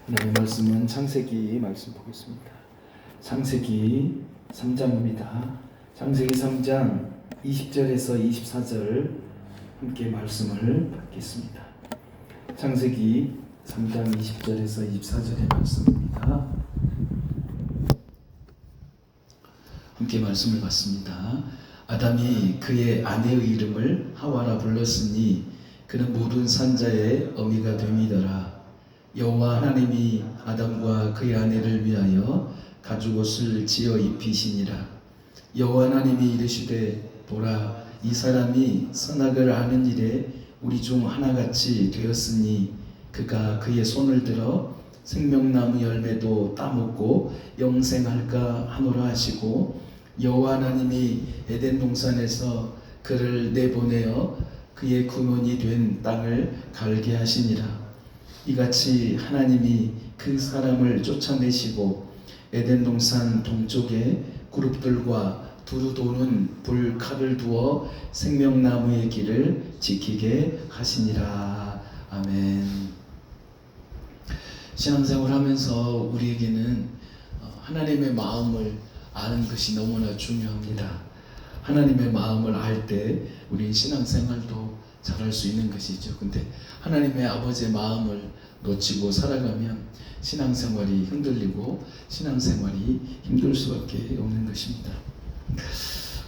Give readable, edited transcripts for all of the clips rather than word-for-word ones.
하나님의 말씀은 창세기 말씀 보겠습니다. 창세기 3장입니다. 창세기 3장 20절에서 24절 함께 말씀을 받겠습니다. 창세기 3장 20절에서 24절의 말씀입니다. 함께 말씀을 받습니다. 아담이 그의 아내의 이름을 하와라 불렀으니 그는 모든 산자의 어미가 됨이더라. 여호와 하나님이 아담과 그의 아내를 위하여 가죽옷을 지어 입히시니라. 여호와 하나님이 이르시되 보라, 이 사람이 선악을 아는 일에 우리 중 하나같이 되었으니 그가 그의 손을 들어 생명나무 열매도 따먹고 영생할까 하노라 하시고, 여호와 하나님이 에덴 동산에서 그를 내보내어 그의 근원이 된 땅을 갈게 하시니라. 이같이 하나님이 그 사람을 쫓아내시고 에덴 동산 동쪽에 그룹들과 두루 도는 불칼을 두어 생명나무의 길을 지키게 하시니라. 아멘. 신앙생활 하면서 우리에게는 하나님의 마음을 아는 것이 너무나 중요합니다. 하나님의 마음을 알 때 우리 신앙생활도 잘할 수 있는 것이죠. 근데 하나님의 아버지의 마음을 놓치고 살아가면 신앙생활이 흔들리고 신앙생활이 힘들 수밖에 없는 것입니다.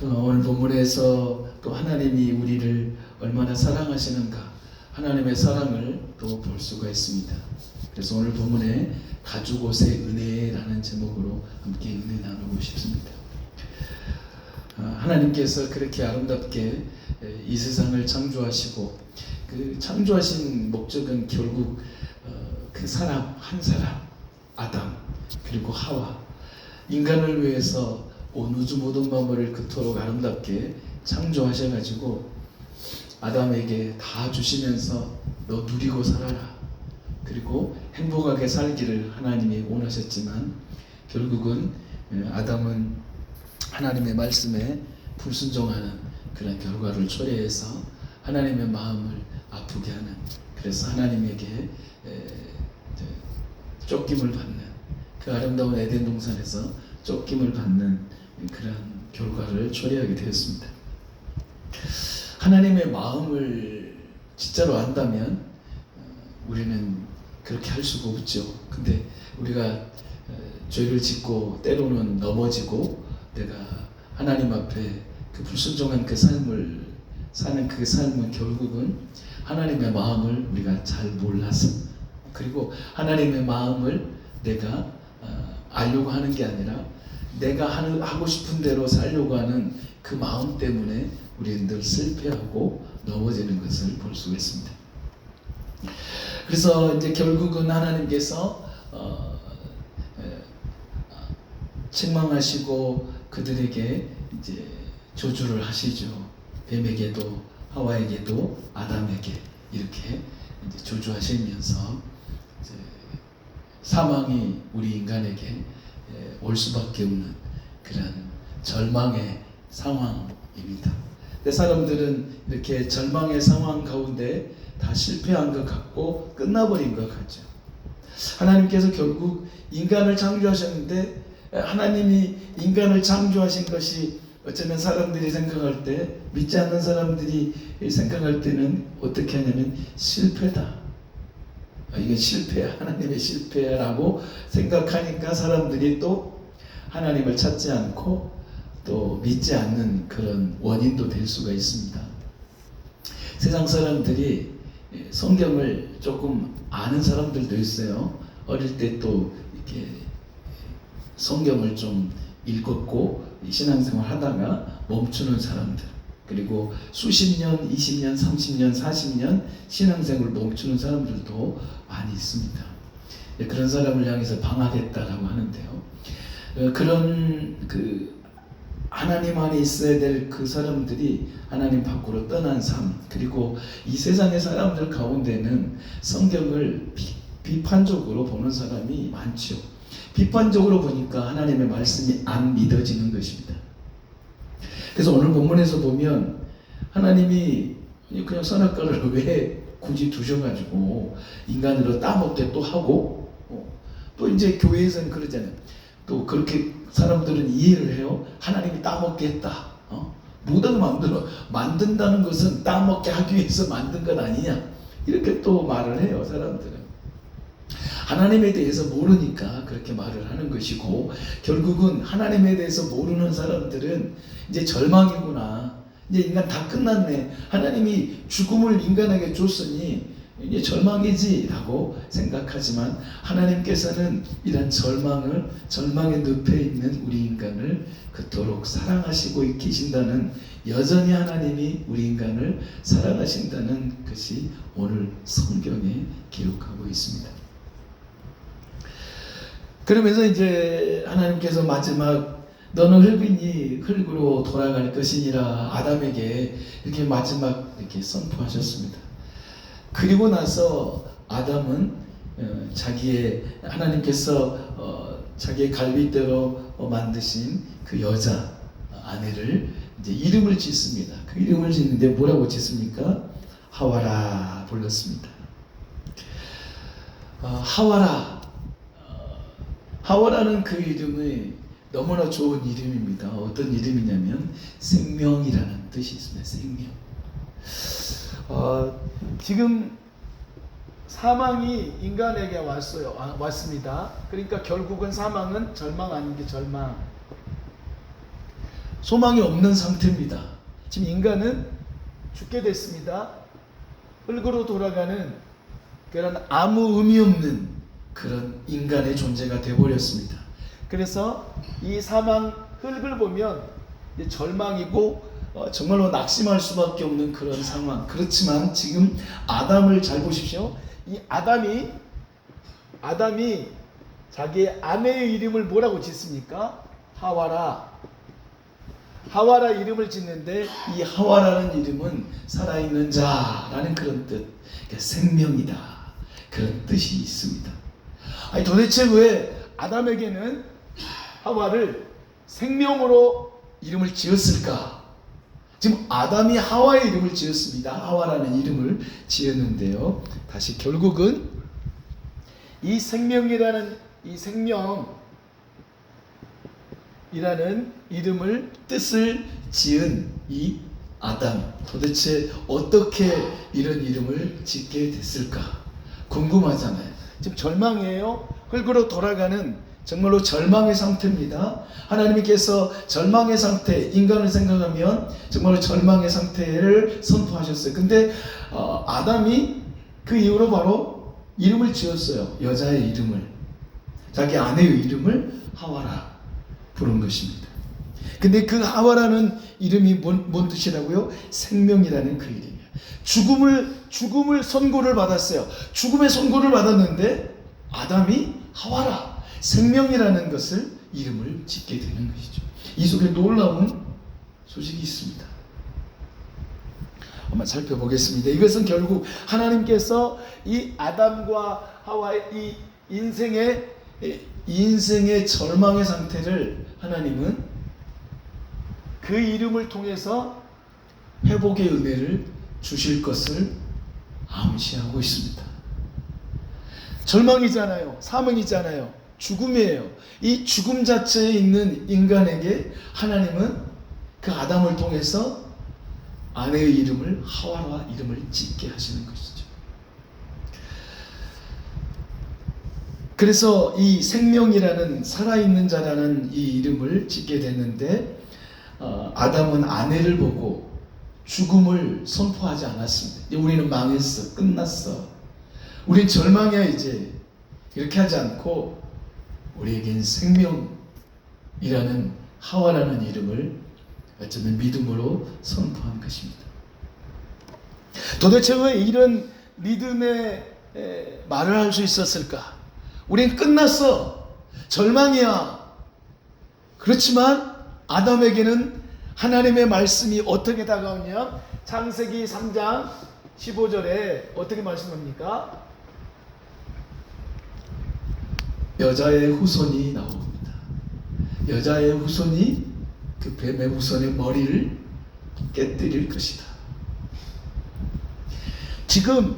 오늘 본문에서 또 하나님이 우리를 얼마나 사랑하시는가, 하나님의 사랑을 또 볼 수가 있습니다. 그래서 오늘 본문에 가죽옷의 은혜라는 제목으로 함께 은혜 나누고 싶습니다. 하나님께서 그렇게 아름답게 이 세상을 창조하시고, 그 창조하신 목적은 결국 그 사람 한 사람 아담 그리고 하와, 인간을 위해서 온 우주 모든 만물을 그토록 아름답게 창조하셔가지고 아담에게 다 주시면서 너 누리고 살아라, 그리고 행복하게 살기를 하나님이 원하셨지만 결국은 아담은 하나님의 말씀에 불순종하는 그런 결과를 초래해서 하나님의 마음을 아프게 하는, 그래서 하나님에게 쫓김을 받는, 그 아름다운 에덴 동산에서 쫓김을 받는 그런 결과를 초래하게 되었습니다. 하나님의 마음을 진짜로 안다면 우리는 그렇게 할 수가 없죠. 근데 우리가 죄를 짓고 때로는 넘어지고 내가 하나님 앞에 그 불순종한 그 삶을 사는 그 삶은 결국은 하나님의 마음을 우리가 잘 몰라서, 그리고 하나님의 마음을 내가 알려고 하는 게 아니라 내가 하고 싶은 대로 살려고 하는 그 마음 때문에 우리는 늘 실패하고 넘어지는 것을 볼 수가 있습니다. 그래서 이제 결국은 하나님께서 책망하시고 그들에게 이제 저주를 하시죠. 뱀에게도 하와에게도 아담에게 이렇게 이제 저주하시면서 이제 사망이 우리 인간에게 올 수밖에 없는 그런 절망의 상황입니다. 근데 사람들은 이렇게 절망의 상황 가운데 다 실패한 것 같고 끝나버린 것 같죠. 하나님께서 결국 인간을 창조하셨는데, 하나님이 인간을 창조하신 것이 어쩌면 사람들이 생각할 때, 믿지 않는 사람들이 생각할 때는 어떻게 하냐면 실패다, 이게 실패야, 하나님의 실패야 라고 생각하니까 사람들이 또 하나님을 찾지 않고 또 믿지 않는 그런 원인도 될 수가 있습니다. 세상 사람들이 성경을 조금 아는 사람들도 있어요. 어릴 때 또 이렇게 성경을 좀 읽었고 신앙생활 하다가 멈추는 사람들, 그리고 수십 년, 20년, 30년, 40년 신앙생활을 멈추는 사람들도 많이 있습니다. 그런 사람을 향해서 방학했다라고 하는데요. 그런 그 하나님 안에 있어야 될 그 사람들이 하나님 밖으로 떠난 삶, 그리고 이 세상의 사람들 가운데는 성경을 비판적으로 보는 사람이 많죠. 비판적으로 보니까 하나님의 말씀이 안 믿어지는 것입니다. 그래서 오늘 본문에서 보면 하나님이 그냥 선악과를 왜 굳이 두셔가지고 인간으로 따먹게 또 하고 또 이제 교회에서는 그러잖아요. 또 그렇게 사람들은 이해를 해요. 하나님이 따먹게 했다. 무덤을 만든다는 것은 따먹게 하기 위해서 만든 것 아니냐, 이렇게 또 말을 해요. 사람들은 하나님에 대해서 모르니까 그렇게 말을 하는 것이고, 결국은 하나님에 대해서 모르는 사람들은 이제 절망이구나, 이제 인간 다 끝났네, 하나님이 죽음을 인간에게 줬으니 이제 절망이지 라고 생각하지만, 하나님께서는 이런 절망의 늪에 있는 우리 인간을 그토록 사랑하시고 계신다는, 여전히 하나님이 우리 인간을 사랑하신다는 것이 오늘 성경에 기록하고 있습니다. 그러면서 이제 하나님께서 마지막 너는 흙이니 흙으로 돌아갈 것이니라 아담에게 이렇게 마지막 이렇게 선포하셨습니다. 그리고 나서 아담은 하나님께서 자기의 갈빗대로 만드신 그 여자 아내를 이제 이름을 짓습니다. 그 이름을 짓는데 뭐라고 짓습니까? 하와라 불렀습니다. 하와라는 그 이름이 너무나 좋은 이름입니다. 어떤 이름이냐면 생명이라는 뜻이 있습니다. 생명. 지금 사망이 인간에게 왔습니다. 그러니까 결국은 사망은 절망 아닌 게 절망, 소망이 없는 상태입니다. 지금 인간은 죽게 됐습니다. 흙으로 돌아가는 그런 아무 의미 없는 그런 인간의 존재가 되어버렸습니다. 그래서 이 사망 흙을 보면 절망이고 정말로 낙심할 수밖에 없는 그런 상황. 그렇지만 지금 아담을 잘 보십시오. 이 아담이 자기의 아내의 이름을 뭐라고 짓습니까? 하와라 이름을 짓는데, 이 하와라는 이름은 살아있는 자라는 그런 뜻, 그러니까 생명이다, 그런 뜻이 있습니다. 아니 도대체 왜 아담에게는 하와를 생명으로 이름을 지었을까? 지금 아담이 하와의 이름을 지었습니다. 하와라는 이름을 지었는데요, 다시 결국은 이 생명이라는 이름을 뜻을 지은 이 아담, 도대체 어떻게 이런 이름을 짓게 됐을까 궁금하잖아요. 지금 절망이에요. 흙으로 돌아가는 정말로 절망의 상태입니다. 하나님께서 절망의 상태, 인간을 생각하면 정말로 절망의 상태를 선포하셨어요. 근데 아담이 그 이후로 바로 이름을 지었어요. 여자의 이름을, 자기 아내의 이름을 하와라 부른 것입니다. 근데 그 하와라는 이름이 뭔 뜻이라고요? 생명이라는 그 이름이에요. 죽음을 선고를 받았어요. 죽음의 선고를 받았는데 아담이 하와라, 생명이라는 것을 이름을 짓게 되는 것이죠. 이 속에 놀라운 소식이 있습니다. 한번 살펴보겠습니다. 이것은 결국 하나님께서 이 아담과 하와의 이 인생의 절망의 상태를 하나님은 그 이름을 통해서 회복의 은혜를 주실 것을 암시하고 있습니다. 절망이잖아요. 사망이잖아요. 죽음이에요. 이 죽음 자체에 있는 인간에게 하나님은 그 아담을 통해서 아내의 이름을 하와라 이름을 짓게 하시는 것이죠. 그래서 이 생명이라는 살아있는 자라는 이 이름을 짓게 됐는데, 아담은 아내를 보고 죽음을 선포하지 않았습니다. 우리는 망했어, 끝났어, 우린 절망이야 이제, 이렇게 하지 않고 우리에겐 생명이라는 하와라는 이름을 어쩌면 믿음으로 선포한 것입니다. 도대체 왜 이런 믿음의 말을 할 수 있었을까? 우린 끝났어, 절망이야. 그렇지만 아담에게는 하나님의 말씀이 어떻게 다가오냐? 창세기 3장 15절에 어떻게 말씀합니까? 여자의 후손이 나옵니다. 여자의 후손이 그 뱀의 후손의 머리를 깨뜨릴 것이다. 지금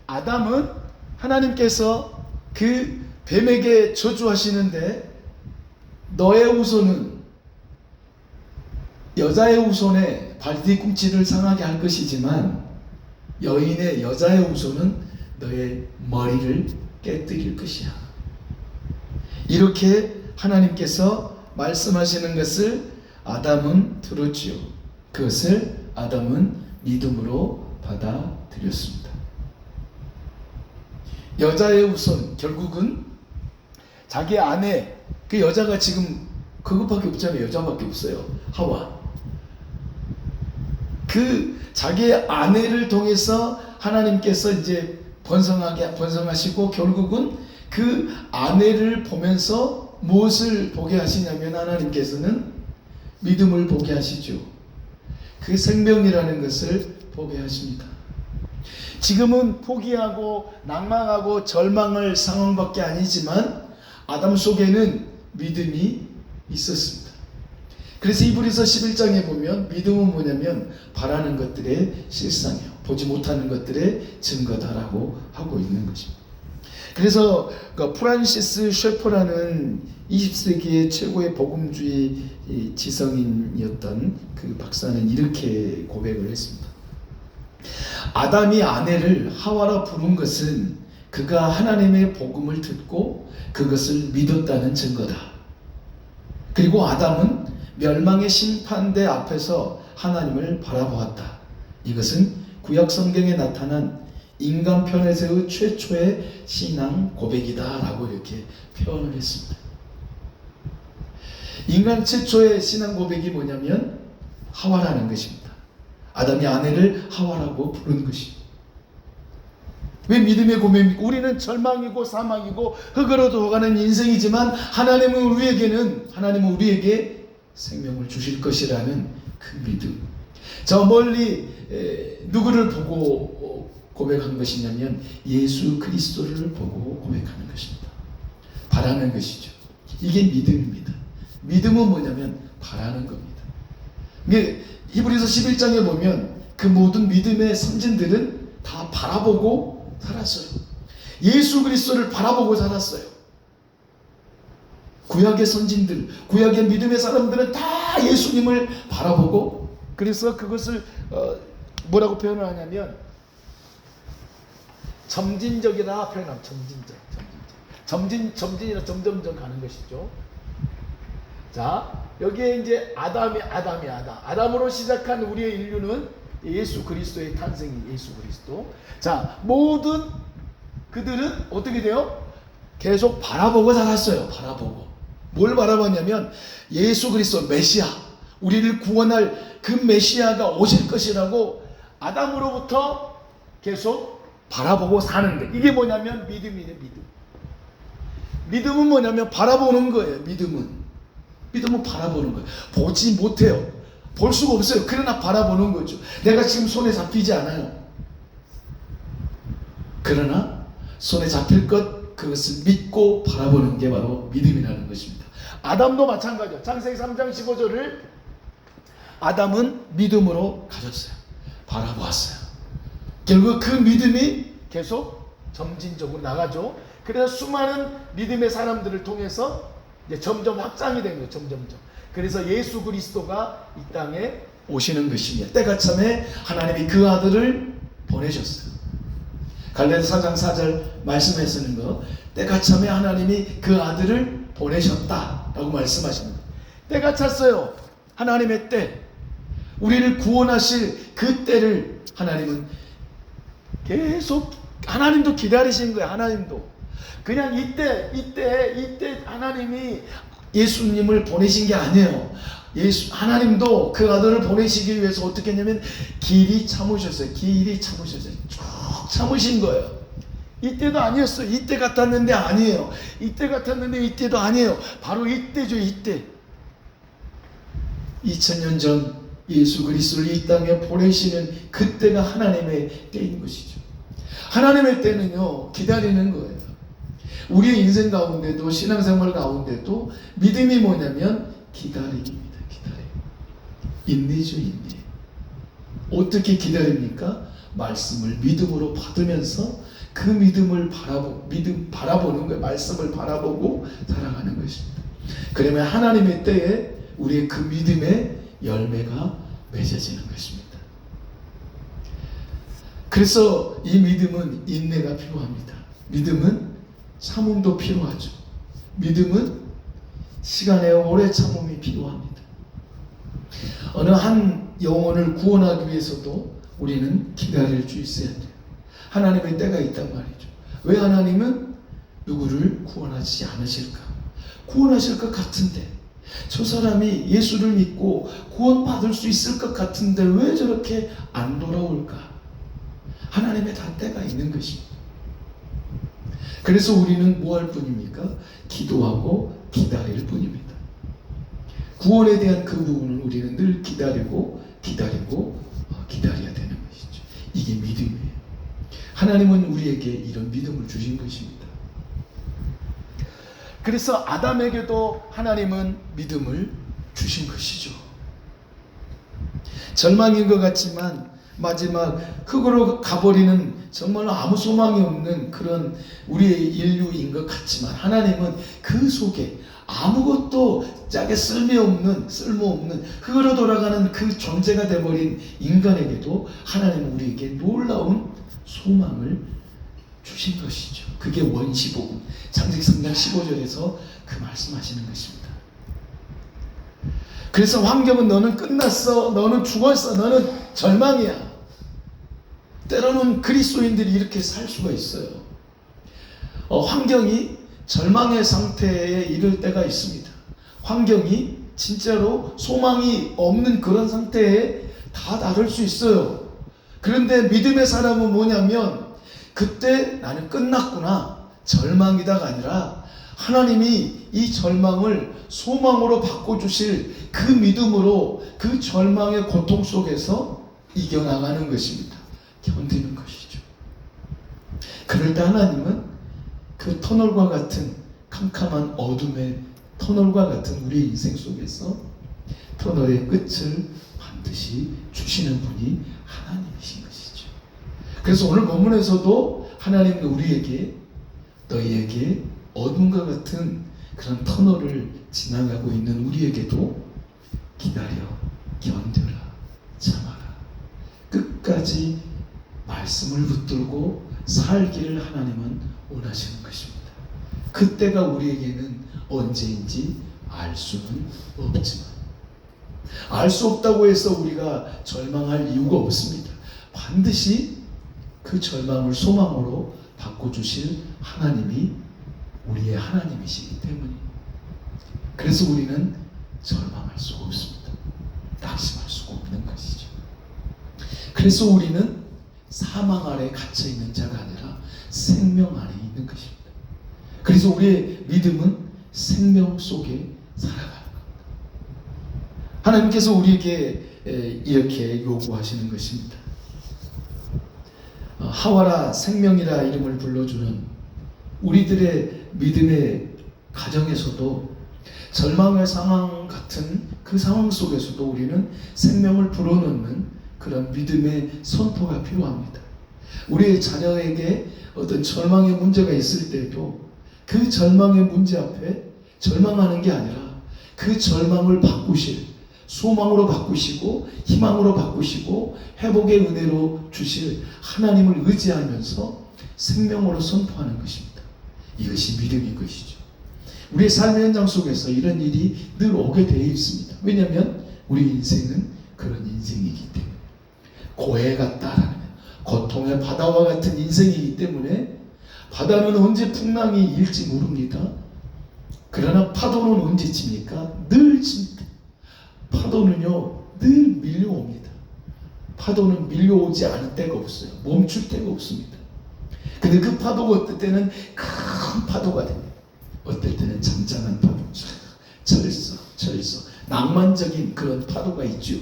아담은 하나님께서 그 뱀에게 저주하시는데 너의 후손은 여자의 후손의 발뒤꿈치를 상하게 할 것이지만 여자의 후손은 너의 머리를 깨뜨릴 것이야. 이렇게 하나님께서 말씀하시는 것을 아담은 들었지요. 그것을 아담은 믿음으로 받아들였습니다. 여자의 후손, 결국은 자기 아내, 그 여자가 지금 그것밖에 없잖아요. 여자밖에 없어요. 하와. 그 자기의 아내를 통해서 하나님께서 이제 번성하시고 결국은 그 아내를 보면서 무엇을 보게 하시냐면 하나님께서는 믿음을 보게 하시죠. 그게 생명이라는 것을 보게 하십니다. 지금은 포기하고 낭망하고 절망할 상황밖에 아니지만 아담 속에는 믿음이 있었습니다. 그래서 히브리서 11장에 보면 믿음은 뭐냐면 바라는 것들의 실상이요, 보지 못하는 것들의 증거다라고 하고 있는 것입니다. 그래서 프란시스 셰퍼라는 20세기의 최고의 복음주의 지성인이었던 그 박사는 이렇게 고백을 했습니다. 아담이 아내를 하와라 부른 것은 그가 하나님의 복음을 듣고 그것을 믿었다는 증거다. 그리고 아담은 멸망의 심판대 앞에서 하나님을 바라보았다. 이것은 구약 성경에 나타난 인간 편에서의 최초의 신앙 고백이다 라고 이렇게 표현을 했습니다. 인간 최초의 신앙 고백이 뭐냐면 하와라는 것입니다. 아담이 아내를 하와라고 부른 것입니다. 왜 믿음의 고백입니까? 우리는 절망이고 사망이고 흙으로 돌아가는 인생이지만 하나님은 우리에게 생명을 주실 것이라는 그 믿음. 저 멀리 누구를 보고 고백한 것이냐면 예수 그리스도를 보고 고백하는 것입니다. 바라는 것이죠. 이게 믿음입니다. 믿음은 뭐냐면 바라는 겁니다. 히브리서 11장에 보면 그 모든 믿음의 선진들은 다 바라보고 살았어요. 예수 그리스도를 바라보고 살았어요. 구약의 선진들, 구약의 믿음의 사람들은 다 예수님을 바라보고, 그래서 그것을 뭐라고 표현을 하냐면 점진적이라 표현하면 점진이라 점점점 가는 것이죠. 자, 여기에 이제 아담으로 시작한 우리의 인류는 예수 그리스도의 탄생이 예수 그리스도. 자, 모든 그들은 어떻게 돼요? 계속 바라보고 살았어요. 뭘 바라봤냐면 예수 그리스도 메시아, 우리를 구원할 그 메시아가 오실 것이라고 아담으로부터 계속 바라보고 사는데, 이게 뭐냐면 믿음이에요. 믿음은 뭐냐면 바라보는 거예요. 믿음은 바라보는 거예요. 보지 못해요. 볼 수가 없어요. 그러나 바라보는 거죠. 내가 지금 손에 잡히지 않아요. 그러나 손에 잡힐 것, 그것을 믿고 바라보는 게 바로 믿음이라는 것입니다. 아담도 마찬가지예요. 창세기 3장 15절을 아담은 믿음으로 가졌어요. 바라보았어요. 결국 그 믿음이 계속 점진적으로 나가죠. 그래서 수많은 믿음의 사람들을 통해서 이제 점점 확장이 된 거예요. 점점점. 그래서 예수 그리스도가 이 땅에 오시는 것입니다. 때가 참에 하나님이 그 아들을 보내셨어요. 갈라디아서 4장 4절 말씀하시는 거, 때가 참에 하나님이 그 아들을 보내셨다라고 말씀하십니다. 때가 찼어요. 하나님의 때, 우리를 구원하실 그 때를 하나님은 계속, 하나님도 기다리신 거예요. 하나님도 그냥 이때 하나님이 예수님을 보내신 게 아니에요. 하나님도 그 아들을 보내시기 위해서 어떻게 했냐면 길이 참으셨어요. 쭉 참으신 거예요. 이때도 아니었어요. 이때 같았는데 아니에요. 이때 같았는데 이때도 아니에요. 바로 이때죠. 이때 2000년 전 예수 그리스도를 이 땅에 보내시는 그때가 하나님의 때인 것이죠. 하나님의 때는요, 기다리는 거예요. 우리의 인생 가운데도, 신앙생활 가운데도 믿음이 뭐냐면 기다림입니다. 인내죠, 인내. 어떻게 기다립니까? 말씀을 믿음으로 받으면서 그 믿음을 바라보는 거예요. 말씀을 바라보고 살아가는 것입니다. 그러면 하나님의 때에 우리의 그 믿음의 열매가 맺어지는 것입니다. 그래서 이 믿음은 인내가 필요합니다. 믿음은 참음도 필요하죠. 믿음은 시간의 오래 참음이 필요합니다. 어느 한 영혼을 구원하기 위해서도 우리는 기다릴 수 있어야 돼요. 하나님의 때가 있단 말이죠. 왜 하나님은 누구를 구원하지 않으실까? 구원하실 것 같은데, 저 사람이 예수를 믿고 구원받을 수 있을 것 같은데 왜 저렇게 안 돌아올까? 하나님의 다 때가 있는 것입니다. 그래서 우리는 뭐 할 뿐입니까? 기도하고 기다릴 뿐입니다. 구원에 대한 그 부분을 우리는 늘 기다려야 되는 것이죠. 이게 믿음이에요. 하나님은 우리에게 이런 믿음을 주신 것입니다. 그래서 아담에게도 하나님은 믿음을 주신 것이죠. 절망인 것 같지만 마지막 흙으로 가버리는 정말로 아무 소망이 없는 그런 우리의 인류인 것 같지만 하나님은 그 속에 아무것도 짝에 쓸모없는 흙으로 돌아가는 그 존재가 되어버린 인간에게도 하나님은 우리에게 놀라운 소망을 주신 것이죠. 그게 원시복음 창세기 3장 15절에서 그 말씀하시는 것입니다. 그래서 환경은 너는 끝났어, 너는 죽었어, 너는 절망이야. 때로는 그리스도인들이 이렇게 살 수가 있어요. 환경이 절망의 상태에 이를 때가 있습니다. 환경이 진짜로 소망이 없는 그런 상태에 다 다를 수 있어요. 그런데 믿음의 사람은 뭐냐면 그때 나는 끝났구나, 절망이다가 아니라 하나님이 이 절망을 소망으로 바꿔주실 그 믿음으로 그 절망의 고통 속에서 이겨나가는 것입니다. 견디는 것이죠. 그럴 때 하나님은 그 터널과 같은 캄캄한 어둠의 터널과 같은 우리의 인생 속에서 터널의 끝을 반드시 주시는 분이 하나님이신 것이죠. 그래서 오늘 본문에서도 하나님은 우리에게 너희에게 어둠과 같은 그런 터널을 지나가고 있는 우리에게도 기다려, 견뎌라, 참아라, 끝까지 말씀을 붙들고 살기를 하나님은 원하시는 것입니다. 그때가 우리에게는 언제인지 알 수는 없지만, 알 수 없다고 해서 우리가 절망할 이유가 없습니다. 반드시 그 절망을 소망으로 바꿔주실 하나님이 우리의 하나님이시기 때문에, 그래서 우리는 절망할 수가 없습니다. 낙심할 수가 없는 것이죠. 그래서 우리는 사망 아래 갇혀 있는 자가 아니라 생명 안에 있는 것입니다. 그래서 우리의 믿음은 생명 속에 살아가는 겁니다. 하나님께서 우리에게 이렇게 요구하시는 것입니다. 하와라 생명이라 이름을 불러주는 우리들의 믿음의 가정에서도 절망의 상황 같은 그 상황 속에서도 우리는 생명을 불어넣는 그런 믿음의 선포가 필요합니다. 우리의 자녀에게 어떤 절망의 문제가 있을 때도 그 절망의 문제 앞에 절망하는 게 아니라 그 절망을 바꾸실, 소망으로 바꾸시고 희망으로 바꾸시고 회복의 은혜로 주실 하나님을 의지하면서 생명으로 선포하는 것입니다. 이것이 믿음인 것이죠. 우리의 삶의 현장 속에서 이런 일이 늘 오게 되어 있습니다. 왜냐하면 우리 인생은 그런 인생이기 때문에, 고해가 따라하는 고통의 바다와 같은 인생이기 때문에 바다는 언제 풍랑이 일지 모릅니다. 그러나 파도는 언제 칩니까? 늘 칩니다. 파도는요 늘 밀려옵니다. 파도는 밀려오지 않을 때가 없어요. 멈출 때가 없습니다. 근데 그 파도가 어떨 때는 큰 파도가 됩니다. 어떨 때는 잔잔한 파도, 철썩 낭만적인 그런 파도가 있죠.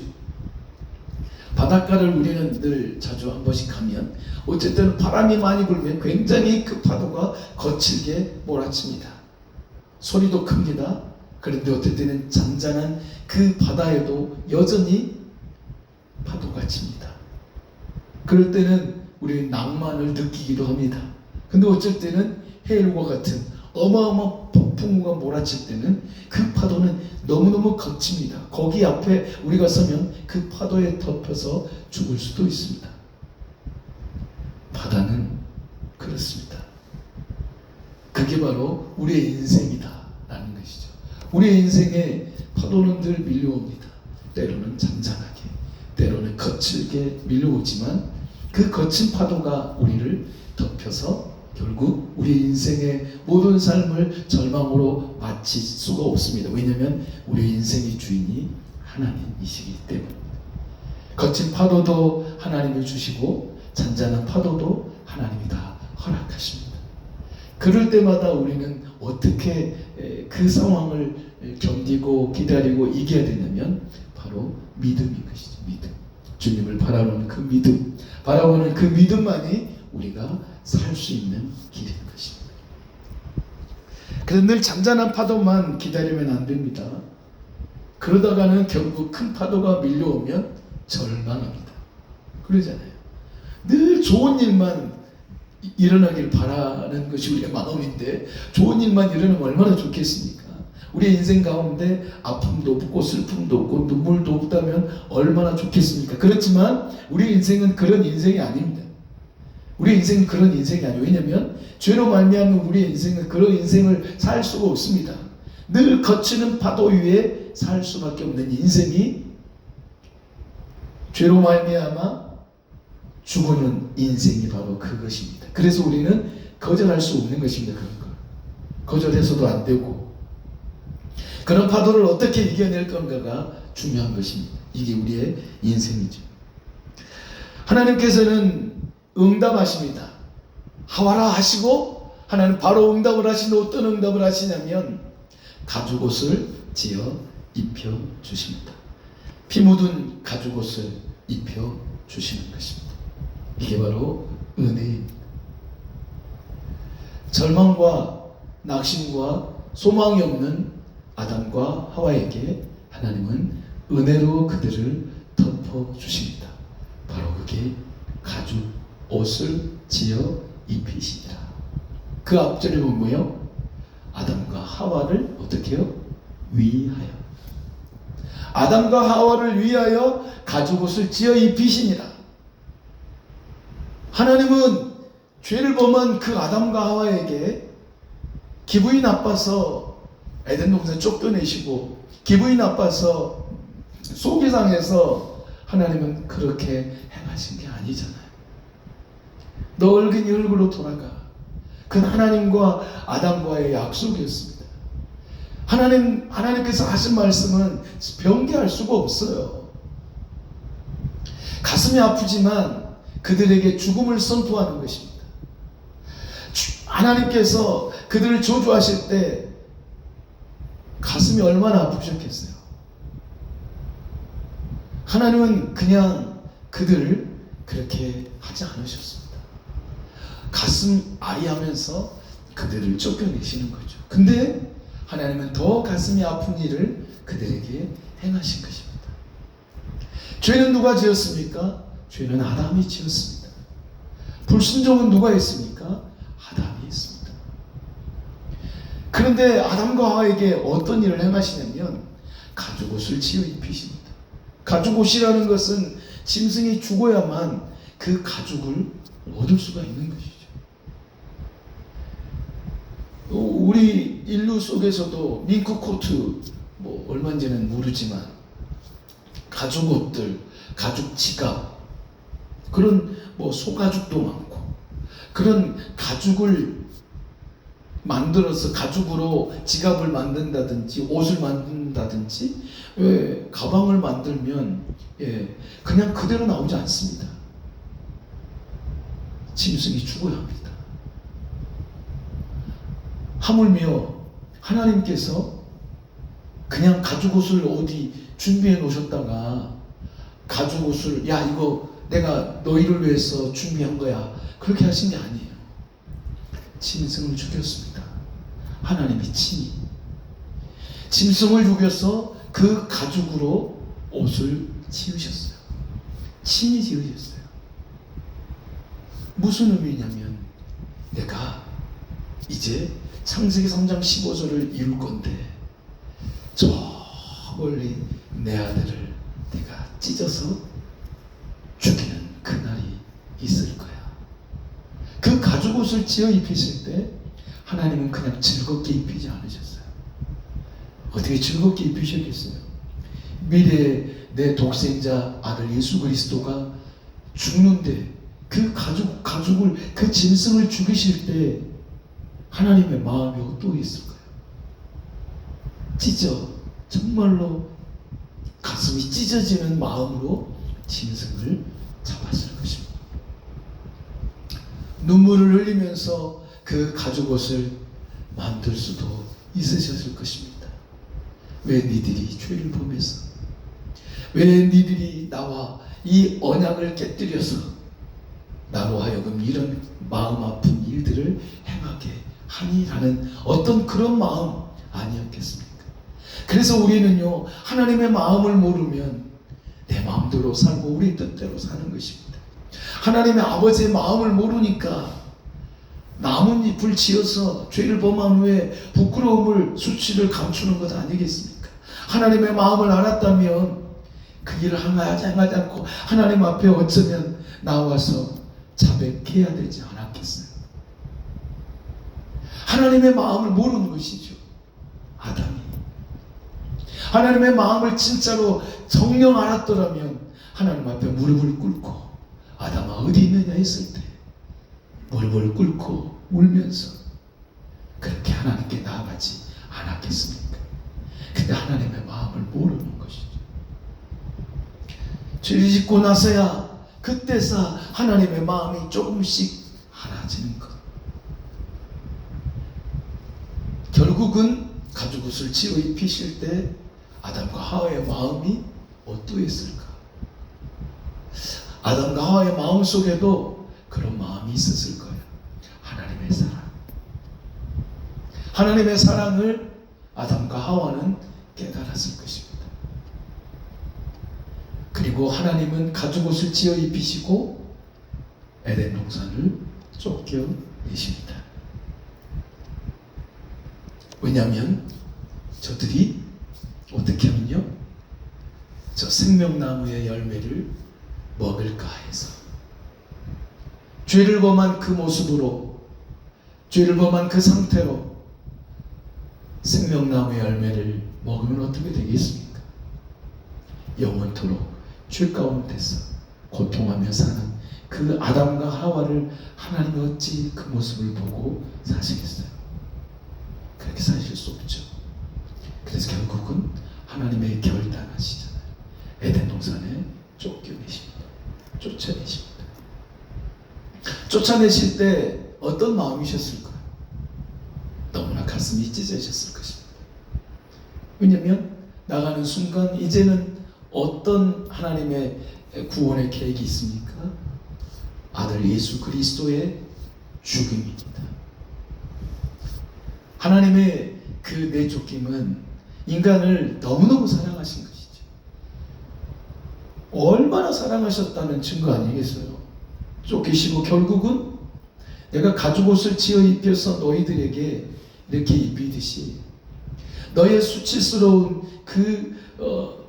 바닷가를 우리는 늘 자주 한 번씩 가면 어쨌든 바람이 많이 불면 굉장히 그 파도가 거칠게 몰아칩니다. 소리도 큽니다. 그런데 어떨 때는 잔잔한 그 바다에도 여전히 파도가 칩니다. 그럴 때는 우리는 낭만을 느끼기도 합니다. 근데 어쩔 때는 해일과 같은 어마어마한 폭풍우가 몰아칠 때는 그 파도는 너무너무 거칩니다. 거기 앞에 우리가 서면 그 파도에 덮여서 죽을 수도 있습니다. 바다는 그렇습니다. 그게 바로 우리의 인생이다라는 것이죠. 우리의 인생에 파도는 늘 밀려옵니다. 때로는 잔잔하게, 때로는 거칠게 밀려오지만 그 거친 파도가 우리를 덮여서 결국 우리 인생의 모든 삶을 절망으로 마칠 수가 없습니다. 왜냐하면 우리 인생의 주인이 하나님이시기 때문입니다. 거친 파도도 하나님이 주시고 잔잔한 파도도 하나님이 다 허락하십니다. 그럴 때마다 우리는 어떻게 그 상황을 견디고 기다리고 이겨야 되냐면 바로 믿음인 것이죠. 믿음. 주님을 바라보는 그 믿음, 바라보는 그 믿음만이 우리가 살 수 있는 길인 것입니다. 그래서 늘 잔잔한 파도만 기다리면 안 됩니다. 그러다가는 결국 큰 파도가 밀려오면 절망합니다. 그러잖아요. 늘 좋은 일만 일어나길 바라는 것이 우리의 마음인데 좋은 일만 일어나면 얼마나 좋겠습니까? 우리의 인생 가운데 아픔도 없고 슬픔도 없고 눈물도 없다면 얼마나 좋겠습니까? 그렇지만 우리 인생은 그런 인생이 아닙니다. 우리 인생은 그런 인생이 아니에요. 왜냐하면 죄로 말미암은 우리의 인생은 그런 인생을 살 수가 없습니다. 늘 거치는 파도 위에 살 수밖에 없는 인생이 죄로 말미암아 죽어는 인생이 바로 그것입니다. 그래서 우리는 거절할 수 없는 것입니다. 그런 걸 거절해서도 안 되고 그런 파도를 어떻게 이겨낼 건가가 중요한 것입니다. 이게 우리의 인생이죠. 하나님께서는 응답하십니다. 하와라 하시고 하나님 바로 응답을 하시는데 어떤 응답을 하시냐면 가죽옷을 지어 입혀 주십니다. 피 묻은 가죽옷을 입혀 주시는 것입니다. 이게 바로 은혜입니다. 절망과 낙심과 소망이 없는 아담과 하와에게 하나님은 은혜로 그들을 덮어 주십니다. 바로 그게 가죽 옷을 지어 입히시니라. 그 앞절에 보면 뭐요? 아담과 하와를 어떻게 해요? 위하여. 아담과 하와를 위하여 가죽옷을 지어 입히시니라. 하나님은 죄를 범한 그 아담과 하와에게 기분이 나빠서 에덴 동산 쫓겨내시고 기분이 나빠서 속이 상해서 하나님은 그렇게 행하신 게 아니잖아요. 너 늙은이 흙으로 돌아가. 그건 하나님과 아담과의 약속이었습니다. 하나님께서 하신 말씀은 변개할 수가 없어요. 가슴이 아프지만 그들에게 죽음을 선포하는 것입니다. 하나님께서 그들을 저주하실 때 가슴이 얼마나 아프셨겠어요. 하나님은 그냥 그들을 그렇게 하지 않으셨습니다. 가슴 아리하면서 그들을 쫓겨내시는 거죠. 근데 하나님은 더 가슴이 아픈 일을 그들에게 행하신 것입니다. 죄는 누가 지었습니까? 죄는 아담이 지었습니다. 불순종은 누가 했습니까? 아담이 했습니다. 그런데 아담과 하와에게 어떤 일을 행하시냐면 가죽옷을 지어 입히십니다. 가죽옷이라는 것은 짐승이 죽어야만 그 가죽을 얻을 수가 있는 것이죠. 우리 인류 속에서도 밍크 코트 뭐 얼마인지는 모르지만 가죽 옷들, 가죽 지갑, 그런 뭐 소가죽도 많고 그런 가죽을 만들어서 가죽으로 지갑을 만든다든지 옷을 만든다든지 가방을 만들면 그냥 그대로 나오지 않습니다. 짐승이 죽어야 합니다. 하물며 하나님께서 그냥 가죽옷을 어디 준비해 놓으셨다가 가죽옷을 야 이거 내가 너희를 위해서 준비한 거야 그렇게 하신 게 아니에요. 짐승을 죽였습니다. 하나님이 친히 짐승을 죽여서 그 가죽으로 옷을 지으셨어요. 친히 지으셨어요. 무슨 의미냐면 내가 이제 창세기 3장 15절을 이룰 건데 저 멀리 내 아들을 내가 찢어서 죽이는 그날이 있을 거야. 그 가죽옷을 찢어 입히실 때 하나님은 그냥 즐겁게 입히지 않으셨어요. 어떻게 즐겁게 입히셨겠어요? 미래의 내 독생자 아들 예수 그리스도가 죽는데 그 가죽을, 그 짐승을 죽이실 때 하나님의 마음이 어떠했을까요? 정말로 가슴이 찢어지는 마음으로 짐승을 잡았을 것입니다. 눈물을 흘리면서 그 가죽옷을 만들 수도 있으셨을 것입니다. 왜 니들이 죄를 범해서, 왜 니들이 나와 이 언약을 깨뜨려서 나로 하여금 이런 마음 아픈 일들을 행하게 하니라는 어떤 그런 마음 아니었겠습니까? 그래서 우리는요, 하나님의 마음을 모르면 내 마음대로 살고 우리 뜻대로 사는 것입니다. 하나님의 아버지의 마음을 모르니까 나뭇잎을 지어서 죄를 범한 후에 부끄러움을, 수치를 감추는 것 아니겠습니까? 하나님의 마음을 알았다면 그 일을 행하지 않고 하나님 앞에 어쩌면 나와서 자백해야 되지 않았겠어요? 하나님의 마음을 모르는 것이죠. 아담이 하나님의 마음을 진짜로 정녕 알았더라면 하나님 앞에 무릎을 꿇고 아담아 어디 있느냐 했을 때 무릎을 꿇고 울면서 그렇게 하나님께 나아가지 않았겠습니까? 근데 하나님의 마음을 모르는 것이죠. 죄를 짓고 나서야 그때서 하나님의 마음이 조금씩 알아지는 것. 결국은 가죽옷을 지어 입히실 때 아담과 하와의 마음이 어떠했을까? 아담과 하와의 마음 속에도 그런 마음이 있었을 거예요. 하나님의 사랑. 하나님의 사랑을 아담과 하와는 깨달았을 것입니다. 그리고 하나님은 가죽옷을 지어 입히시고 에덴 동산을 쫓겨내십니다. 왜냐하면 저들이 어떻게 하면요, 저 생명나무의 열매를 먹을까 해서 죄를 범한 그 모습으로, 죄를 범한 그 상태로 생명나무의 열매를 먹으면 어떻게 되겠습니까? 영원토록 죄 가운데서 고통하며 사는 그 아담과 하와를 하나님이 어찌 그 모습을 보고 사시겠어요? 그렇게 사실 수 없죠. 그래서 결국은 하나님의 결단하시잖아요. 에덴 동산에 쫓겨내십니다. 쫓아내십니다. 쫓아내실 때 어떤 마음이셨을까요? 너무나 가슴이 찢어졌을 것입니다. 왜냐하면 나가는 순간 이제는 어떤 하나님의 구원의 계획이 있습니까? 아들 예수 그리스도의 죽음입니다. 하나님의 그 내쫓김은 인간을 너무너무 사랑하신 것이죠. 얼마나 사랑하셨다는 증거 아니겠어요? 쫓기시고 결국은 내가 가죽옷을 지어 입혀서 너희들에게 이렇게 입히듯이 너의 수치스러운 그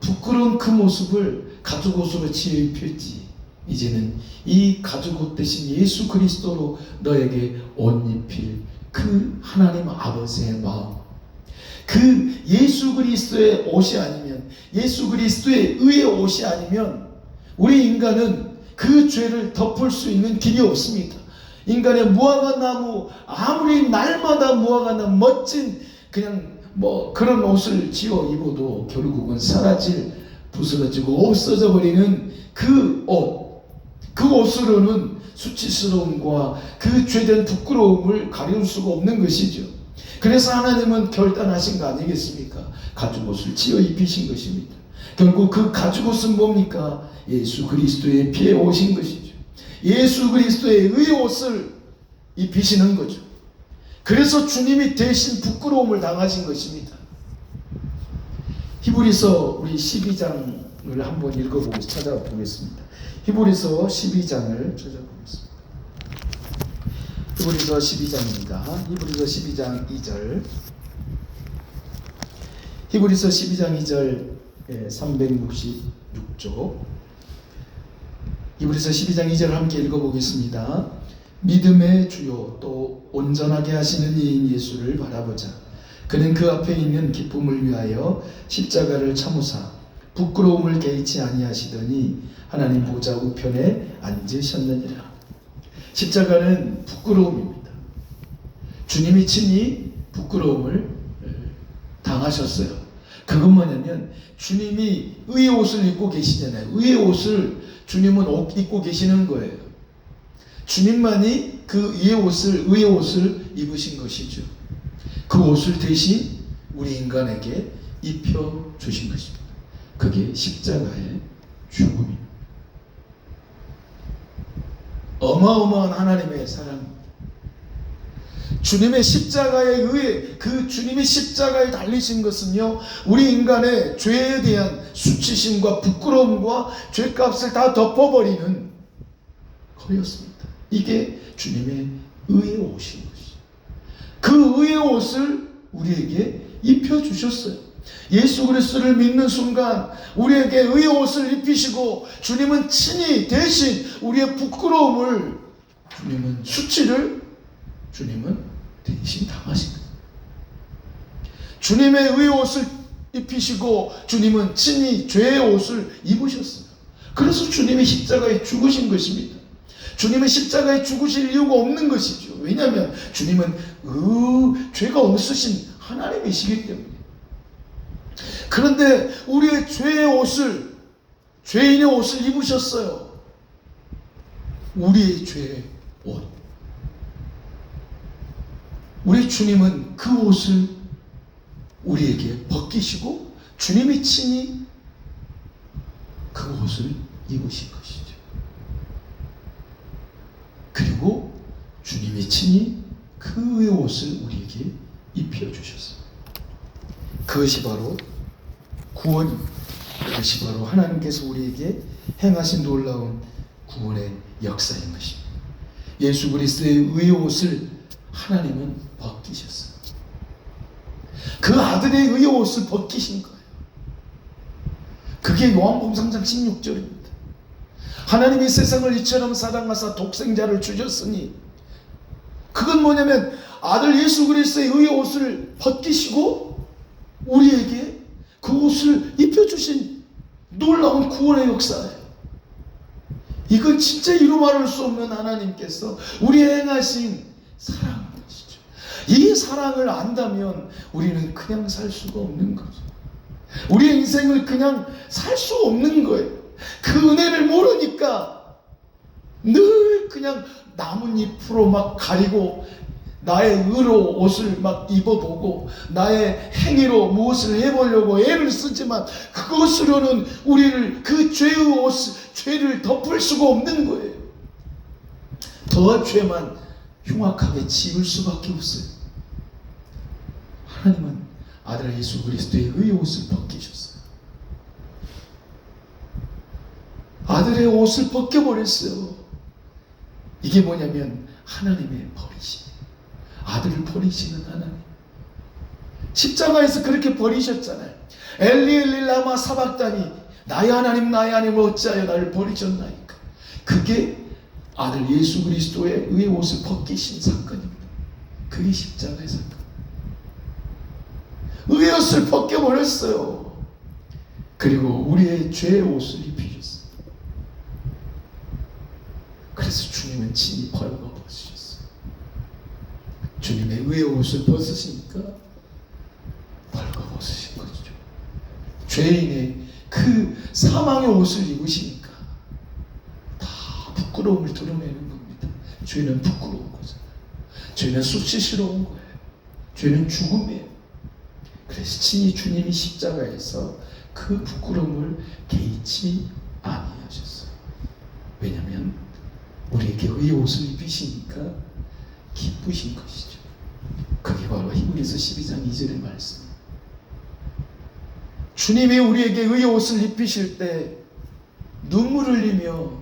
부끄러운 그 모습을 가죽옷으로 지어 입혔지. 이제는 이 가죽옷 대신 예수 그리스도로 너에게 옷 입힐 그 하나님 아버지의 마음, 그 예수 그리스도의 옷이 아니면, 예수 그리스도의 의의 옷이 아니면 우리 인간은 그 죄를 덮을 수 있는 길이 없습니다. 인간의 무화과 나무, 아무리 날마다 무화과 나무 멋진 그냥 그런 옷을 지어 입어도 결국은 사라질, 부스러지고 없어져 버리는 그 옷, 그 옷으로는 수치스러움과 그 죄된 부끄러움을 가려울 수가 없는 것이죠. 그래서 하나님은 결단하신 거 아니겠습니까? 가죽옷을 지어 입히신 것입니다. 결국 그 가죽옷은 뭡니까? 예수 그리스도의 피에 오신 것이죠. 예수 그리스도의 의의 옷을 입히시는 거죠. 그래서 주님이 대신 부끄러움을 당하신 것입니다. 히브리서 우리 12장을 한번 읽어보고 찾아보겠습니다. 히브리서 12장을 찾아보겠습니다. 히브리서 12장입니다. 히브리서 12장 2절. 히브리서 12장 2절 366쪽. 히브리서 12장 2절 함께 읽어보겠습니다. 믿음의 주요 또 온전하게 하시는 이인 예수를 바라보자. 그는 그 앞에 있는 기쁨을 위하여 십자가를 참으사 부끄러움을 개의치 아니하시더니 하나님 보좌 우편에 앉으셨느니라. 십자가는 부끄러움입니다. 주님이 친히 부끄러움을 당하셨어요. 그건 뭐냐면 주님이 의의 옷을 입고 계시잖아요. 의의 옷을 주님은 입고 계시는 거예요. 주님만이 그 의의 옷을 입으신 것이죠. 그 옷을 대신 우리 인간에게 입혀주신 것입니다. 그게 십자가의 죽음입니다. 어마어마한 하나님의 사랑, 주님의 십자가에 의해 그 주님이 십자가에 달리신 것은요, 우리 인간의 죄에 대한 수치심과 부끄러움과 죄값을 다 덮어버리는 거였습니다. 이게 주님의 의의 옷인 것이죠. 그 의의 옷을 우리에게 입혀주셨어요. 예수 그리스도를 믿는 순간 우리에게 의의 옷을 입히시고 주님은 친히 대신 우리의 부끄러움을, 수치를 대신 당하신 거예요. 주님의 의의 옷을 입히시고 주님은 친히 죄의 옷을 입으셨어요. 그래서 주님이 십자가에 죽으신 것입니다. 주님은 십자가에 죽으실 이유가 없는 것이죠. 왜냐하면 주님은 죄가 없으신 하나님이시기 때문에. 그런데 우리의 죄인의 옷을 입으셨어요. 우리의 죄의 옷. 우리 주님은 그 옷을 우리에게 벗기시고 주님이 친히 그 옷을 입으신 것이죠. 그리고 주님이 친히 그의 옷을 우리에게 입혀주셨어요. 그것이 바로 구원입니다. 그것이 바로 하나님께서 우리에게 행하신 놀라운 구원의 역사인 것입니다. 예수 그리스도의 의의 옷을 하나님은 벗기셨어요. 그 아들의 의의 옷을 벗기신 거예요. 그게 요한복음 3장 16절입니다. 하나님이 세상을 이처럼 사랑하사 독생자를 주셨으니, 그건 뭐냐면 아들 예수 그리스도의 의의 옷을 벗기시고 우리에게 그 옷을 입혀주신 놀라운 구원의 역사예요. 이건 진짜 이루 말할 수 없는 하나님께서 우리의 행하신 사랑인 것이죠. 이 사랑을 안다면 우리는 그냥 살 수가 없는 거죠. 우리의 인생을 그냥 살 수 없는 거예요. 그 은혜를 모르니까 늘 그냥 나뭇잎으로 막 가리고 나의 의로 옷을 막 입어보고 나의 행위로 무엇을 해보려고 애를 쓰지만 그것으로는 우리를 그 죄를 덮을 수가 없는 거예요. 더 죄만 흉악하게 지을 수밖에 없어요. 하나님은 아들 예수 그리스도의 의의 옷을 벗기셨어요. 아들의 옷을 벗겨버렸어요. 이게 뭐냐면 하나님의 버리심. 아들을 버리시는 하나님. 십자가에서 그렇게 버리셨잖아요. 엘리 엘리 라마 사박다니, 나의 하나님 어찌하여 나를 버리셨나이까. 그게 아들 예수 그리스도의 의의 옷을 벗기신 사건입니다. 그게 십자가의 사건. 의의 옷을 벗겨버렸어요. 그리고 우리의 죄의 옷을 입히셨어요. 그래서 주님은 친히 벌거벗으셨어요. 주님의 의의 옷을 벗으시니까 벌거벗으신 거죠. 죄인의 그 사망의 옷을 입으시니까 다 부끄러움을 드러내는 겁니다. 죄는 부끄러운 거잖아요. 죄는 수치스러운 거예요. 죄는 죽음이에요. 그래서 친히 주님이 십자가에서 그 부끄러움을 개의치 아니하셨어요. 왜냐하면 우리에게 의의 옷을 입히시니까 기쁘신 것이죠. 그게 바로 히브리서 12장 2절의 말씀. 주님이 우리에게 의의 옷을 입히실 때 눈물을 흘리며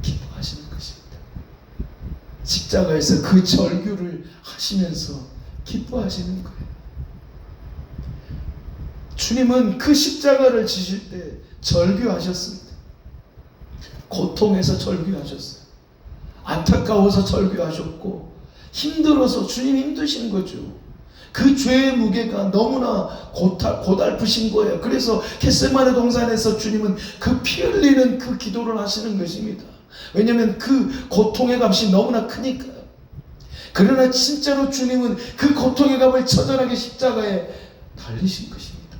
기뻐하시는 것입니다. 십자가에서 그 절규를 하시면서 기뻐하시는 거예요. 주님은 그 십자가를 지실 때 절규하셨습니다. 고통에서 절규하셨어요. 안타까워서 절규하셨고, 힘들어서 주님 힘드신 거죠. 그 죄의 무게가 너무나 고달프신 거예요. 그래서 겟세마네 동산에서 주님은 그 피 흘리는 그 기도를 하시는 것입니다. 왜냐하면 그 고통의 값이 너무나 크니까요. 그러나 진짜로 주님은 그 고통의 값을 처절하게 십자가에 달리신 것입니다.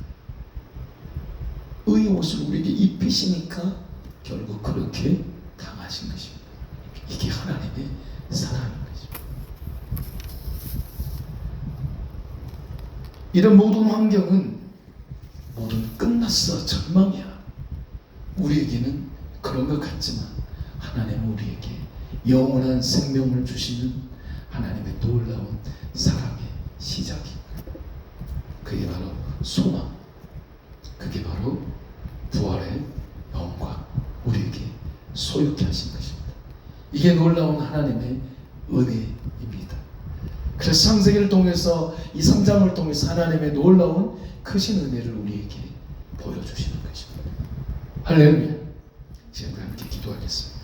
의의 옷을 우리에게 입히시니까 결국 그렇게 당하신 것입니다. 이게 하나님의 사랑인 것입니다. 이런 모든 환경은 모든 끝났어, 절망이야. 우리에게는 그런 것 같지만 하나님은 우리에게 영원한 생명을 주시는 하나님의 놀라운 사랑의 시작입니다. 그게 바로 소망, 그게 바로 부활의 영광, 우리에게 소유케 하신 것입니다. 이게 놀라운 하나님의 은혜입니다. 그래서 창세기를 통해서 이 3장을 통해서 하나님의 놀라운 크신 은혜를 우리에게 보여주시는 것입니다. 할렐루야. 지금 함께 기도하겠습니다.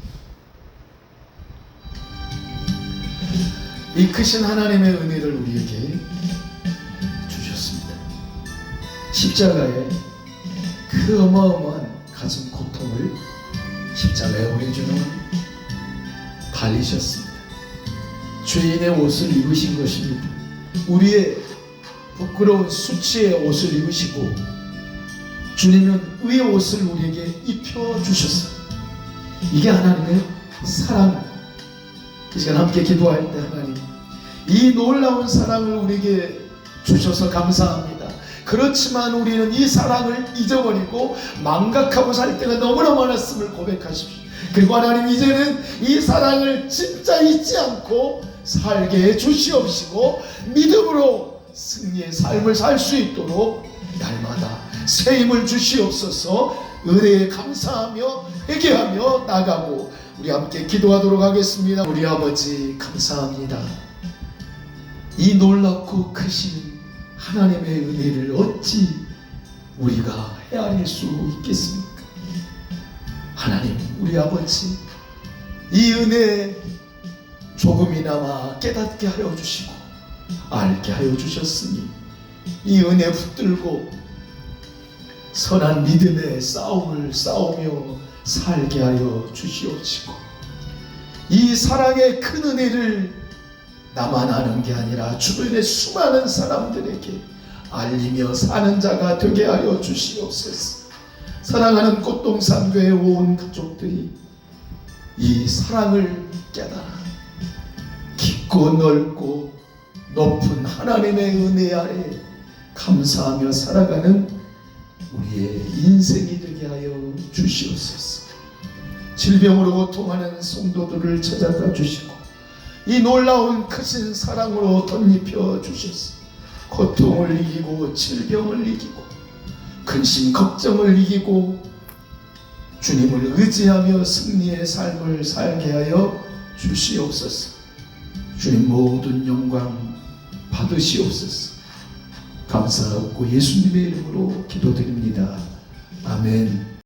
이 크신 하나님의 은혜를 우리에게 주셨습니다. 십자가에 그 어마어마한 가슴 고통을 십자가에 우리 주는 달리셨습니다. 죄인의 옷을 입으신 것입니다. 우리의 부끄러운 수치의 옷을 입으시고 주님은 의의 옷을 우리에게 입혀주셨어요. 이게 하나님의 사랑. 이 시간 함께 기도할 때 하나님, 이 놀라운 사랑을 우리에게 주셔서 감사합니다. 그렇지만 우리는 이 사랑을 잊어버리고 망각하고 살 때가 너무나 많았음을 고백하십시오. 그리고 하나님, 이제는 이 사랑을 진짜 잊지 않고 살게 해 주시옵시고 믿음으로 승리의 삶을 살 수 있도록 날마다 새 힘을 주시옵소서. 은혜에 감사하며 회개하며 나가고 우리 함께 기도하도록 하겠습니다. 우리 아버지 감사합니다. 이 놀랍고 크신 하나님의 은혜를 어찌 우리가 헤아릴 수 있겠습니까? 하나님, 우리 아버지, 이 은혜 조금이나마 깨닫게 하여 주시고 알게 하여 주셨으니 이 은혜 붙들고 선한 믿음의 싸움을 싸우며 살게 하여 주시옵시고, 이 사랑의 큰 은혜를 나만 아는 게 아니라 주변의 수많은 사람들에게 알리며 사는 자가 되게 하여 주시옵소서. 사랑하는 꽃동산교회 온 가족들이 이 사랑을 깨달아 깊고 넓고 높은 하나님의 은혜 아래 감사하며 살아가는 우리의 인생이 되게 하여 주시옵소서. 질병으로 고통하는 성도들을 찾아가 주시고 이 놀라운 크신 사랑으로 덧입혀 주셔서 고통을 이기고 질병을 이기고 근심 걱정을 이기고 주님을 의지하며 승리의 삶을 살게 하여 주시옵소서. 주님 모든 영광 받으시옵소서. 감사하고 예수님의 이름으로 기도드립니다. 아멘.